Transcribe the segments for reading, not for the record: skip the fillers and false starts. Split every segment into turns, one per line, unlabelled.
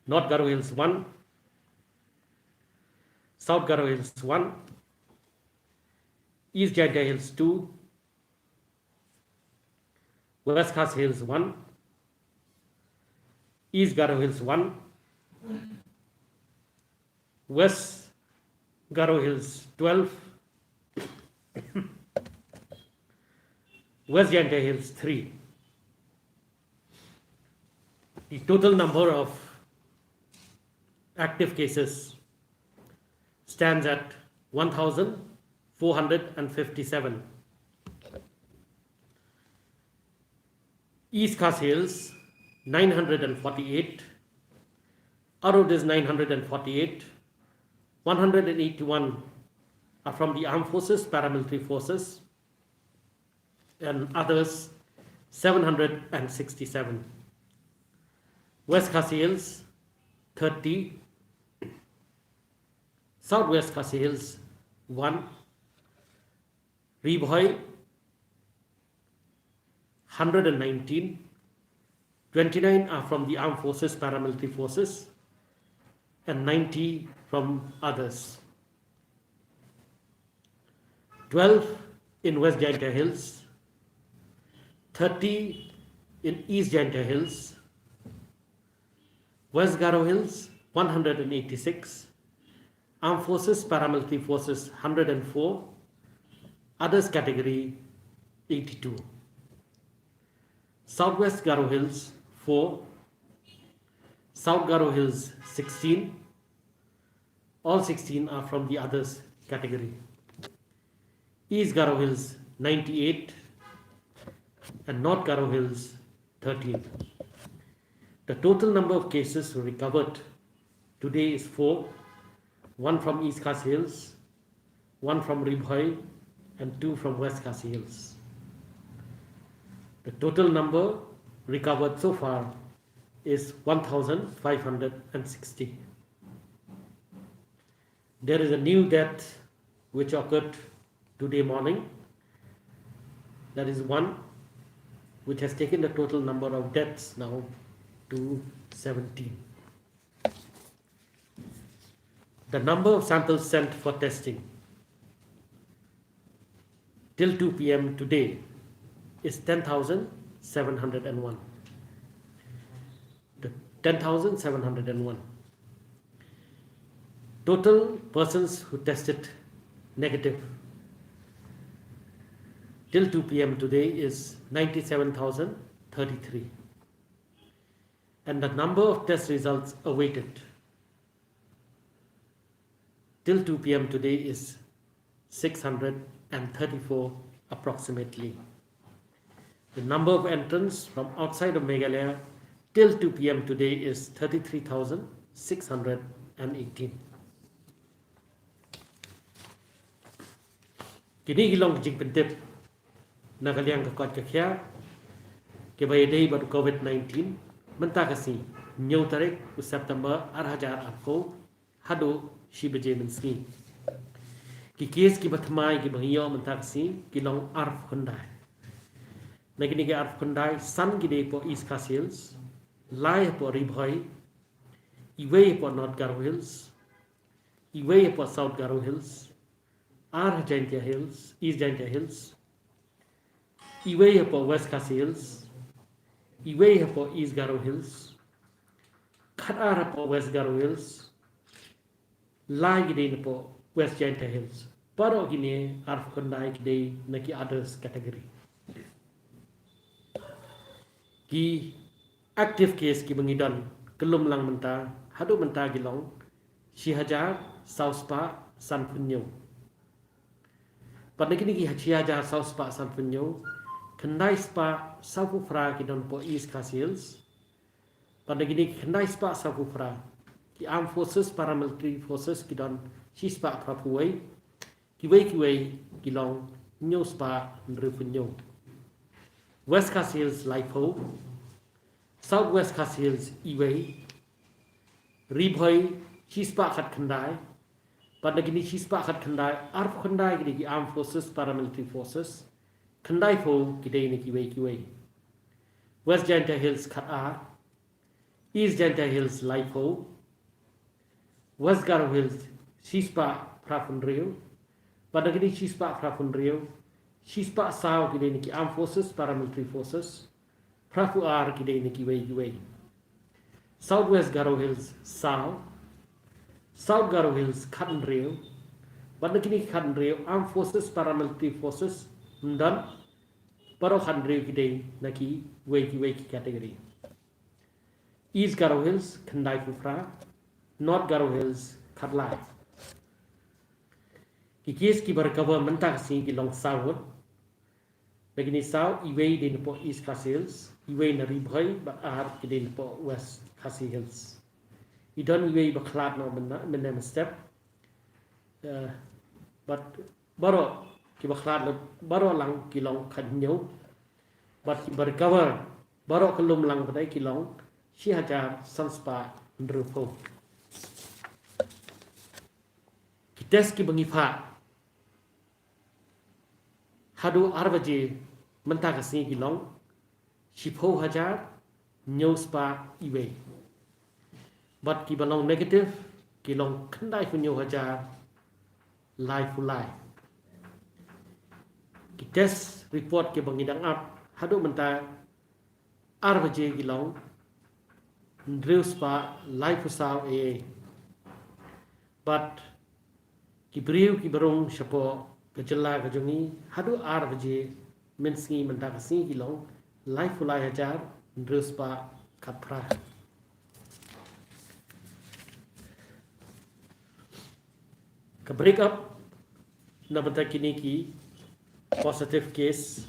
North Garo Hills 1, South Garo Hills 1, East Jaintia Hills 2, West Khas Hills 1, East Garo Hills 1, West Garo Hills 12, West Jaintia Hills 3. The total number of active cases stands at 1,457. East Khas Hills 948, Arod is 948, 181 are from the armed forces, paramilitary forces, and others 767. West Khasi Hills 30, Southwest Khasi Hills 1, Ribhoi 119, 29 are from the armed forces, paramilitary forces, and 90 from others. 12 in West Jaintia Hills, 30 in East Jaintia Hills, West Garo Hills 186, armed forces, paramilitary forces 104, others category 82. Southwest Garo Hills 4, South Garo Hills 16, all 16 are from the others category. East Garo Hills 98 and North Garo Hills 13. The total number of cases recovered today is 4, 1 from East Khasi Hills, 1 from Ribhoi, and 2 from West Khasi Hills. The total number recovered so far is 1,560. There is a new death which occurred today morning. That is one, which has taken the total number of deaths now to 17. The number of samples sent for testing till 2 p.m. today is 10,701. 10,701. Total persons who tested negative till 2 p.m. today is 97,033. And the number of test results awaited till 2 p.m. today is 634 approximately. The number of entrants from outside of Meghalaya till 2 p.m. today is 33,618. Kini gilong jing pentip nagaliang kakot kakya ke bayadei batu COVID-19 mentakasi nyau tarik u September arhajar arko hado shibaje menski ki kes ki batmai ki bangyo mentakasi gilong arf kondai nagini ke arf kondai san gide po East Khasi Hills lai po Ribhoi iwei po North Garo Hills iwei po South Garo Hills Ar Jaintia Hills, East Jaintia Hills, iwei po West Khasi Hills, iwei po East Garo Hills, khatar po West Garo Hills, lai gide po West Jaintia Hills. Paro gini arf kondai gide naki others category. Ki active case ki mengidon kelum lang menta hadu menta gilong Shihajar South Pa San Punyo. Pada kini ki Hachiaja South Pa San Punyo, kendai spa Sapufra ki don po East Khasi Hills. Pada kini kendai spa Sapufra ki armed forces, paramilitary forces ki don Shispa Prapuai, ki wei ki long Nyo Spa Nrupunyo. West Khasi Hills Laipo, Southwest Khasi Hills Iwei, Ribhoi Shispa Khat Kendai. Pada gini Shispa Khat Kendai, Arf Kendai gini ki armed forces, paramilitary forces, Kendai po gini ni ki wei. West Jaintia Hills Khat Ar, East Janta Hills Lipo, West Garo Hills Shispa Prafunrio, Padagini Shispa Prafunrio, Shispa Sao Gideniki Armed Forces, Paramilitary Forces, Prafu R Gideniki Way. Southwest Garo Hills Sao, South Garo Hills Katanrio, Padagini Katanrio, Armed Forces, Paramilitary Forces, Ndan, Paro Khandrio Gidei Naki Way category. East Garo Hills, Kandai Kufra, North Garo Hills, Kadlai. Ki case ki bercover mentah sing ki long south. Begini south, iway din po East Khasi Hills, iway na ribhoy ba ar ki din po West Khasi Hills. Idon iway ba klat no menem step. But baro ki ba klat baro lang ki long khanyo. But ki bercover baro kelum lang badai ki long si hajar sanspa ndrupo. Kites ki bengifa hadu arbaje mentah kasih gilong shipo hajar nyospa iwe. But ki balong negative gilong kandai punyo hajar lai fulai. Kites report ki bengidang up hadu mentah arbaje gilong Ndriuspa life usau but kibriu kibarung shapo kejela kejungi hadu ar baje mensingi mentakasi gilong life ulai hajar Ndriuspa kapra. Ke break up na bata kini ki positive case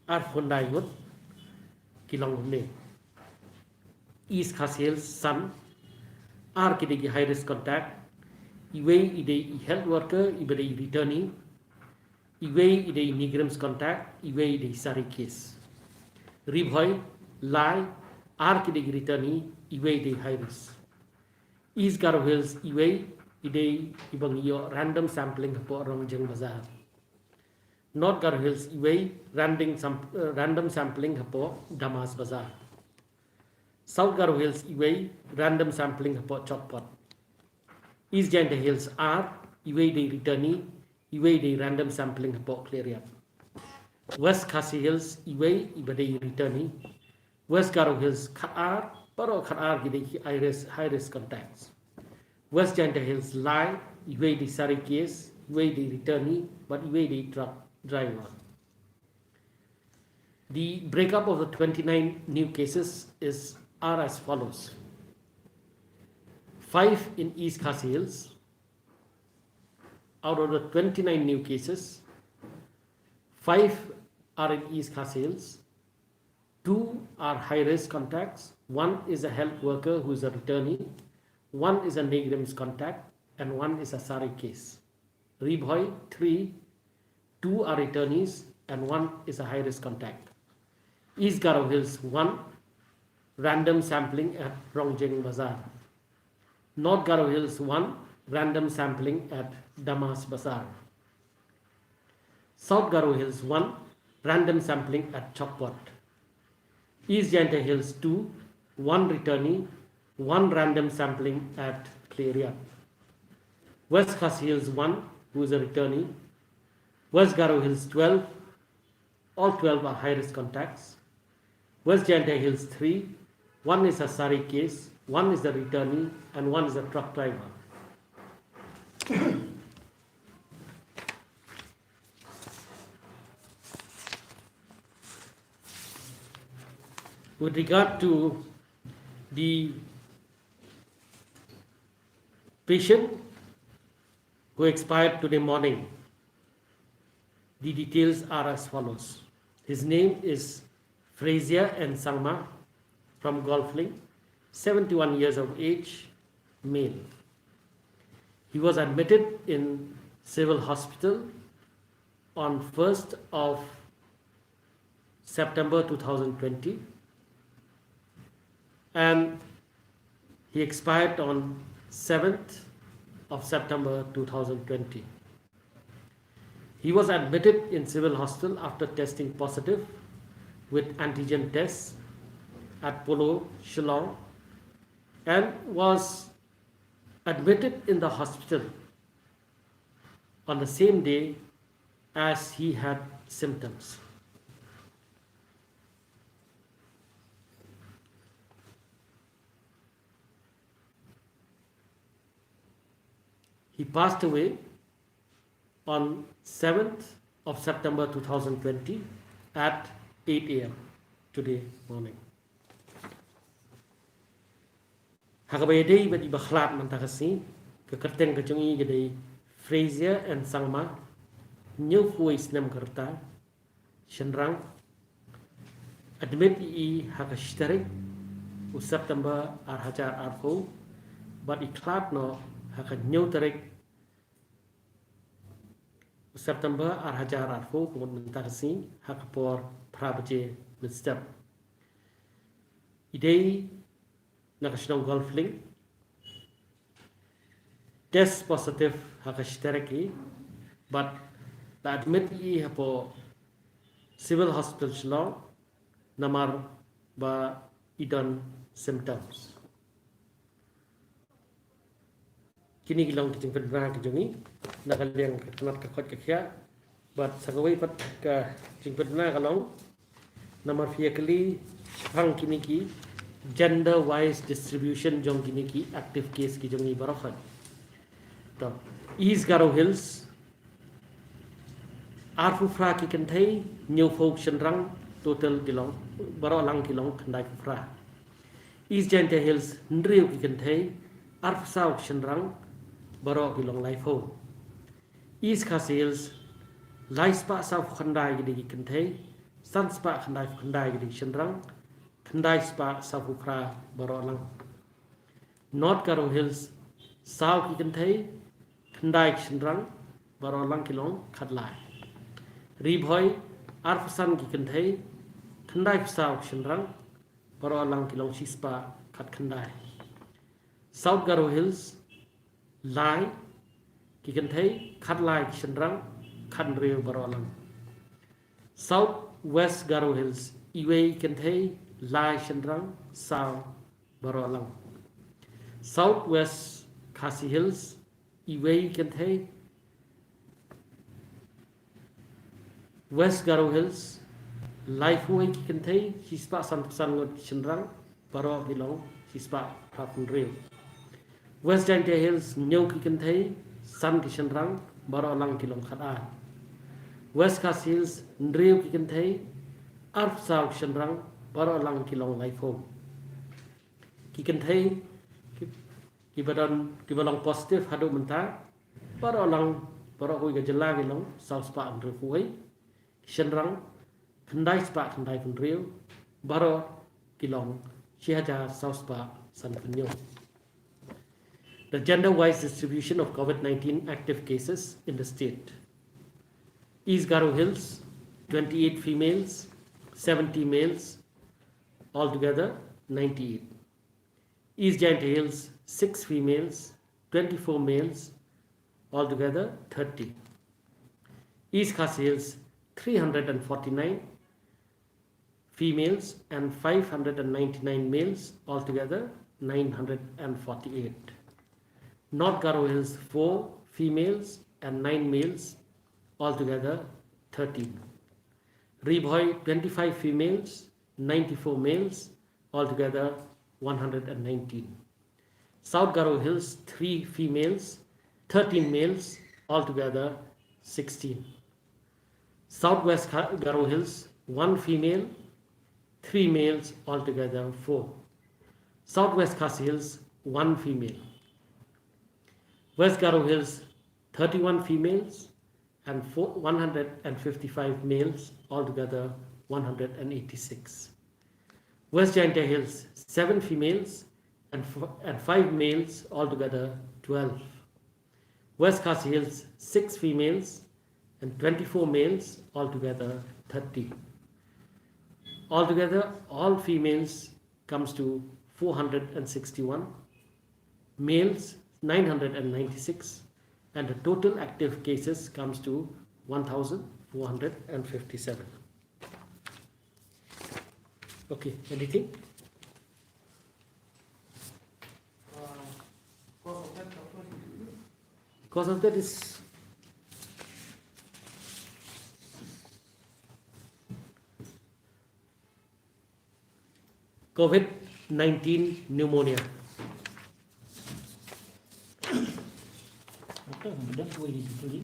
ar Hyundai ngut kilong ne. East Khasi Hills Sun, R kidegi high risk contact, Iway ide health worker, ibede returnee, Iway ide migrants contact, Iway ide sari case. Ribhoy, Lai, R kidegi returnee, Iway ide high risk. East Garo Hills, Iway ide ibang iyo random sampling po Rongjeng Bazaar. North Garo Hills, Iway random sampling po Damas Bazaar. South Garo Hills Iway random sampling hapo Chokpot. East Janta Hills R Iway de returnee Iway de random sampling hapo Clarion. West Khasi Hills Iway ibade returnee. West Garo Hills Khaar Paro Khaar gide high risk contacts. West Janta Hills Lai Iway de sari case Iway de returnee but Iway de truck driver. The breakup of the 29 new cases are as follows. 5 in East Khasi Hills. Out of the 29 new cases, 5 are in East Khasi Hills. 2 are high-risk contacts. 1 is a health worker who is a returnee. 1 is a Negrams contact. And 1 is a Sari case. Ribhoy, 3. 2 are returnees and 1 is a high-risk contact. East Garo Hills, 1. Random sampling at Rongjeng Bazaar. North Garo Hills 1, random sampling at Damas Bazaar. South Garo Hills 1, random sampling at Chokpot. East Janta Hills 2, 1 returnee, 1 random sampling at Clarion. West Khasi Hills 1, who is a returnee. West Garo Hills 12, all 12 are high-risk contacts. West Janta Hills 3, 1 is a Sari case, 1 is the returnee, and 1 is a truck driver. With regard to the patient who expired today morning, the details are as follows. His name is Frazier and Sangma from Golfling, 71 years of age, male. He was admitted in civil hospital on 1st of September 2020 and he expired on 7th of September 2020. He was admitted in civil hospital after testing positive with antigen tests at Polo, Shillong and was admitted in the hospital on the same day as he had symptoms. He passed away on 7th of September 2020 at 8 a.m. today morning. Hakabayday but ibakhlap mantakasi kekerteng kecungi gede Frazier and Sangma new voice nam kerta shenrang admit I hakashtarik u September arhajar arfo but iklap no haka new tarik September arhajar arfo kemudian mantakasi hakapor prabaje mistep idei nakashnong golfling test positive hakashtaraki but the admit I hapo civil hospital shlo namar ba idon symptoms kini gilang kijing pedra kijungi nakaliang kanat kakot kakya but sagawai pat ka jing pedra kalong namar fiakali hang kini ki gender wise distribution jong kini ki active case ki jongi barafat to East Garo Hills Arfufra ki kanthai new folk shenrang total kilong baro lang kilong khandai fra East Jante Hills ndriu ki kanthai Arfsau shenrang baro kilong laifo East Khasi Hills laispa sau khandai ki kanthai sanspa khandai ki shenrang khandai spa sau fra baro lang North Garo Hills sau ki kanthai khandai shenrang baro lang kilong khadlai Ribhoi Arfasan ki kanthai khandai psau shenrang baro lang kilong shispa khat khandai South Garo Hills Lai ki kanthai khadlai shenrang khan reu baro lang South West Garo Hills Iwei kanthai Lai shenrang sao baro lang South West Khasi Hills Iwei kanthai West Garo Hills Lifeway ki kanthai sispa san ngot shenrang baro hilong sispa phapun reu West Jante Hills nyau ki kanthai san ki shenrang baro lang kilong khada West Khasi Hills ndreu ki kanthai arf sau shenrang baro lang kilong laifo ki kanthai ki balong positive hadu menta baro lang baro hui gajala kilong sau spa andre fuai shenrang khandai spa khandai pun reu baro kilong chihaja sau spa san punyo The gender-wise distribution of COVID-19 active cases in the state. East Garo Hills, 28 females, 70 males, altogether 98. East Giant Hills, 6 females, 24 males, altogether 30. East Khasi Hills, 349 females and 599 males, altogether 948. North Garo Hills 4 females and 9 males, altogether 13. Ribhoi 25 females, 94 males, altogether 119. South Garo Hills 3 females, 13 males, altogether 16. Southwest Garo Hills 1 female, 3 males, altogether 4. Southwest Khasi Hills 1 female. West Garo Hills 31 females and 155 males, altogether 186. West Jante Hills 7 females and 5 males, altogether 12. West Khasi Hills 6 females and 24 males, altogether 30. Altogether all females comes to 461, males 996, and the total active cases comes to 1,457. Okay, anything? Cause of that is COVID-19 pneumonia.
Betul betul boleh situ ni.